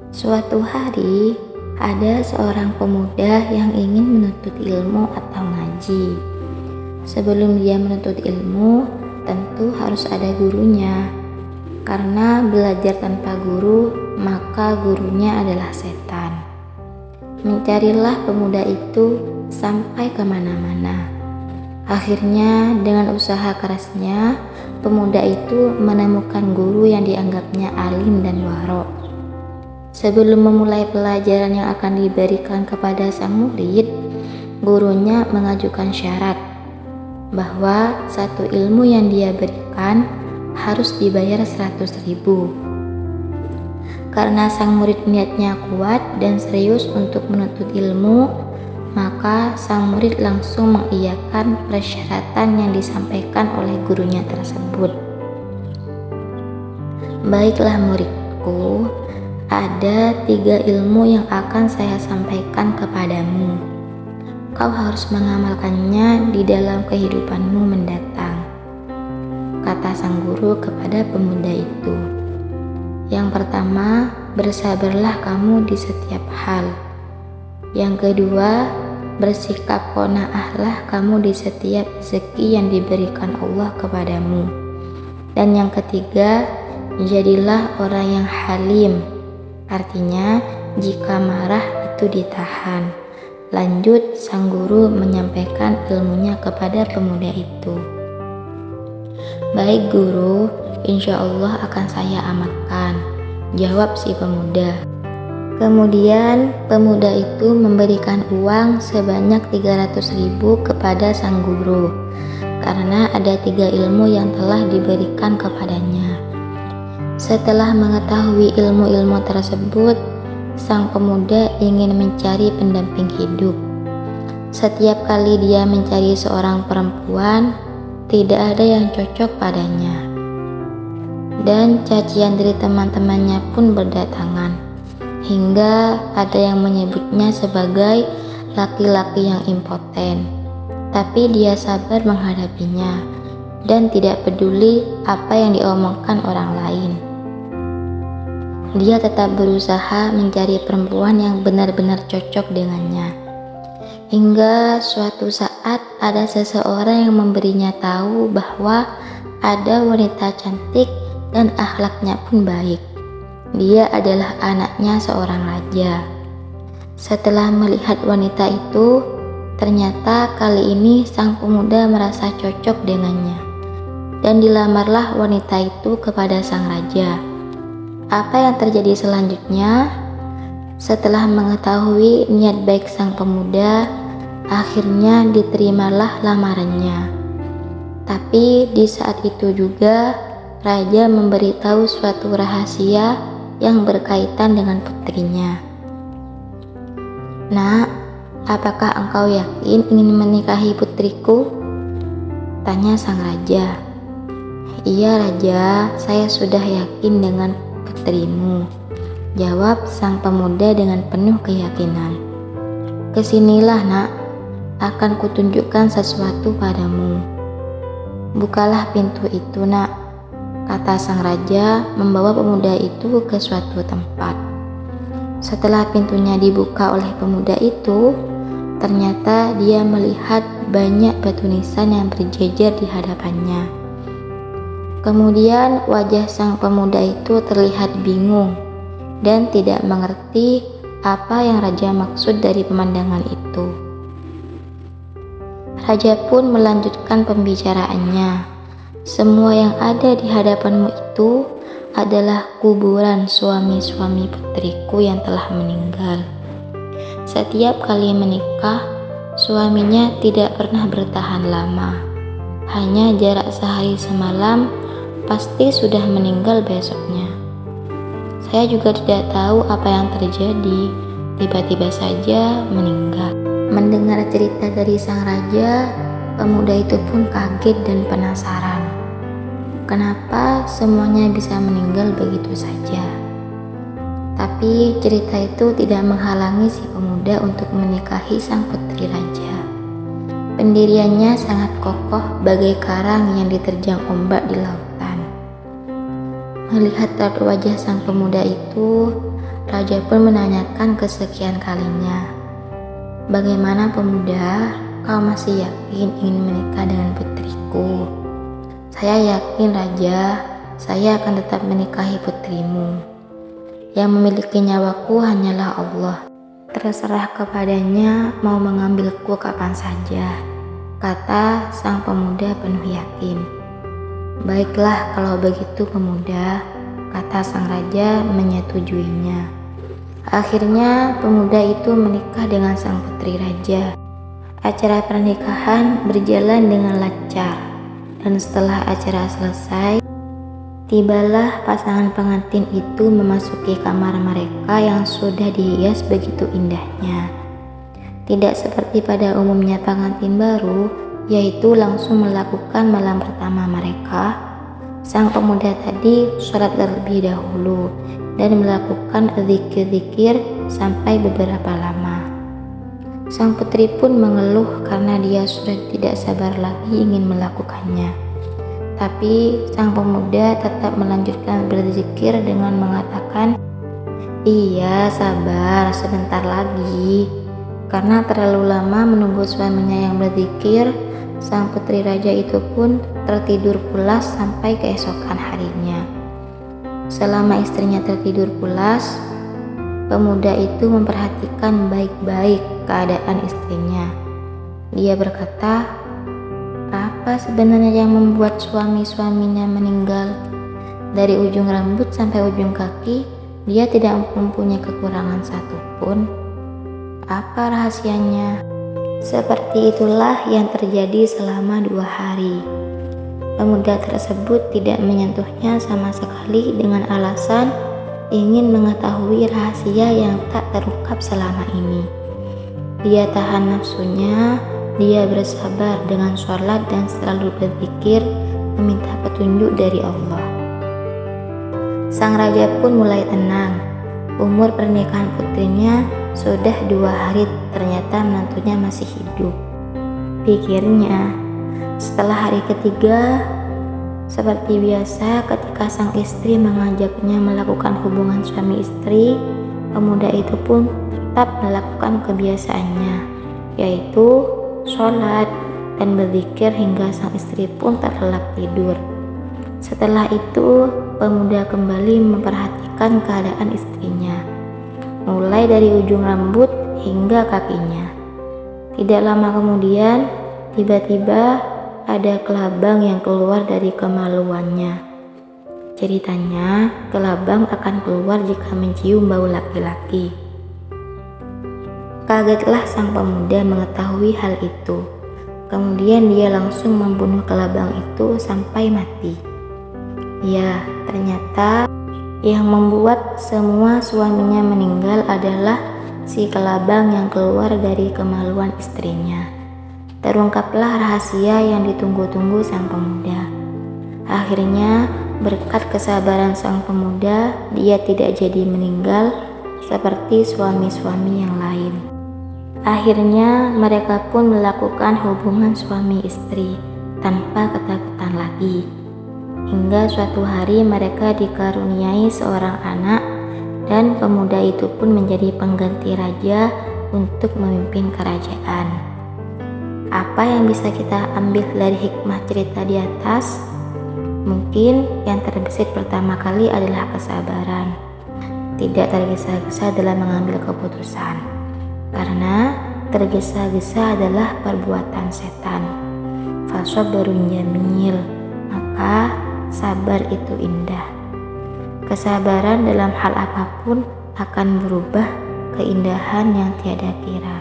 Suatu hari, ada seorang pemuda yang ingin menuntut ilmu atau ngaji. Sebelum dia menuntut ilmu, tentu harus ada gurunya. Karena belajar tanpa guru, maka gurunya adalah setan. Mencarilah pemuda itu sampai kemana-mana. Akhirnya, dengan usaha kerasnya, pemuda itu menemukan guru yang dianggapnya alim dan waro. Sebelum memulai pelajaran yang akan diberikan kepada sang murid, gurunya mengajukan syarat bahwa satu ilmu yang dia berikan harus dibayar 100.000. Karena sang murid niatnya kuat dan serius untuk menuntut ilmu, maka sang murid langsung mengiyakan persyaratan yang disampaikan oleh gurunya tersebut. Baiklah muridku, ada 3 ilmu yang akan saya sampaikan kepadamu. Kau harus mengamalkannya di dalam kehidupanmu mendatang, kata sang guru kepada pemuda itu. Yang pertama, bersabarlah kamu di setiap hal. Yang kedua, bersikap qanaahlah kamu di setiap rezeki yang diberikan Allah kepadamu. Dan yang ketiga, jadilah orang yang halim. Artinya, jika marah itu ditahan. Lanjut, sang guru menyampaikan ilmunya kepada pemuda itu. Baik guru, insya Allah akan saya amalkan, jawab si pemuda. Kemudian pemuda itu memberikan uang sebanyak 300.000 kepada sang guru, karena ada 3 ilmu yang telah diberikan kepadanya. Setelah mengetahui ilmu-ilmu tersebut, sang pemuda ingin mencari pendamping hidup. Setiap kali dia mencari seorang perempuan, tidak ada yang cocok padanya. Dan cacian dari teman-temannya pun berdatangan, hingga ada yang menyebutnya sebagai laki-laki yang impoten. Tapi dia sabar menghadapinya dan tidak peduli apa yang diomongkan orang lain. Dia tetap berusaha mencari perempuan yang benar-benar cocok dengannya. Hingga suatu saat ada seseorang yang memberinya tahu bahwa ada wanita cantik dan akhlaknya pun baik. Dia adalah anaknya seorang raja. Setelah melihat wanita itu, ternyata kali ini sang pemuda merasa cocok dengannya. Dan dilamarlah wanita itu kepada sang raja. Apa yang terjadi selanjutnya? Setelah mengetahui niat baik sang pemuda, akhirnya diterimalah lamarannya. Tapi di saat itu juga, raja memberitahu suatu rahasia yang berkaitan dengan putrinya. Nak, apakah engkau yakin ingin menikahi putriku? Tanya sang raja. Iya raja, saya sudah yakin dengan putrimu, jawab sang pemuda dengan penuh keyakinan. Kesinilah nak, akan kutunjukkan sesuatu padamu. Bukalah pintu itu nak, kata sang raja membawa pemuda itu ke suatu tempat. Setelah pintunya dibuka oleh pemuda itu, ternyata dia melihat banyak batu nisan yang berjejer di hadapannya. Kemudian wajah sang pemuda itu terlihat bingung dan tidak mengerti apa yang raja maksud dari pemandangan itu. Raja pun melanjutkan pembicaraannya. Semua yang ada di hadapanmu itu adalah kuburan suami-suami putriku yang telah meninggal. Setiap kali menikah, suaminya tidak pernah bertahan lama. Hanya jarak sehari semalam, pasti sudah meninggal besoknya. Saya juga tidak tahu apa yang terjadi, tiba-tiba saja meninggal. Mendengar cerita dari sang raja, pemuda itu pun kaget dan penasaran. Kenapa semuanya bisa meninggal begitu saja? Tapi cerita itu tidak menghalangi si pemuda untuk menikahi sang putri raja. Pendiriannya sangat kokoh bagai karang yang diterjang ombak di lautan. Melihat raut wajah sang pemuda itu, Raja pun menanyakan kesekian kalinya, "Bagaimana pemuda, kau masih yakin ingin menikah dengan putriku?" "Saya yakin Raja, saya akan tetap menikahi putrimu. Yang memiliki nyawaku hanyalah Allah. Terserah kepadanya mau mengambilku kapan saja," kata sang pemuda penuh yakin. "Baiklah kalau begitu pemuda," kata sang raja menyetujuinya. Akhirnya pemuda itu menikah dengan sang putri raja. Acara pernikahan berjalan dengan lancar, dan setelah acara selesai, tibalah pasangan pengantin itu memasuki kamar mereka yang sudah dihias begitu indahnya. Tidak seperti pada umumnya pengantin baru, yaitu langsung melakukan malam pertama mereka. Sang pemuda tadi sholat terlebih dahulu dan melakukan zikir-zikir sampai beberapa lama. Sang putri pun mengeluh karena dia sudah tidak sabar lagi ingin melakukannya. Tapi sang pemuda tetap melanjutkan berzikir dengan mengatakan, "Iya, sabar, sebentar lagi." Karena terlalu lama menunggu suaminya yang berzikir, sang putri raja itu pun tertidur pulas sampai keesokan harinya. Selama istrinya tertidur pulas, pemuda itu memperhatikan baik-baik keadaan istrinya. Dia berkata, "Apa sebenarnya yang membuat suaminya meninggal? Dari ujung rambut sampai ujung kaki, dia tidak mempunyai kekurangan satupun. Apa rahasianya?" Seperti itulah yang terjadi selama 2 hari. Pemuda tersebut tidak menyentuhnya sama sekali dengan alasan ingin mengetahui rahasia yang tak terungkap selama ini. Dia tahan nafsunya, dia bersabar dengan sholat dan selalu berzikir meminta petunjuk dari Allah. Sang raja pun mulai tenang. Umur pernikahan putrinya sudah 2 hari, ternyata menantunya masih hidup. Pikirnya, setelah hari ketiga, seperti biasa ketika sang istri mengajaknya melakukan hubungan suami istri, pemuda itu pun tetap melakukan kebiasaannya, yaitu sholat dan berzikir hingga sang istri pun terlelap tidur. Setelah itu, pemuda kembali memperhatikan keadaan istrinya, mulai dari ujung rambut hingga kakinya. Tidak lama kemudian, tiba-tiba ada kelabang yang keluar dari kemaluannya. Ceritanya, kelabang akan keluar jika mencium bau laki-laki. Kagetlah sang pemuda mengetahui hal itu. Kemudian dia langsung membunuh kelabang itu sampai mati. Ya, ternyata yang membuat semua suaminya meninggal adalah si kelabang yang keluar dari kemaluan istrinya. Terungkaplah rahasia yang ditunggu-tunggu sang pemuda. Akhirnya, berkat kesabaran sang pemuda, dia tidak jadi meninggal seperti suami-suami yang lain. Akhirnya, mereka pun melakukan hubungan suami istri tanpa ketakutan lagi. Hingga suatu hari mereka dikaruniai seorang anak, dan pemuda itu pun menjadi pengganti raja untuk memimpin kerajaan. Apa yang bisa kita ambil dari hikmah cerita di atas? Mungkin yang terbesit pertama kali adalah kesabaran. Tidak tergesa-gesa dalam mengambil keputusan, karena tergesa-gesa adalah perbuatan setan. Fasabrun jamil, maka sabar itu indah. Kesabaran dalam hal apapun akan berubah keindahan yang tiada kira.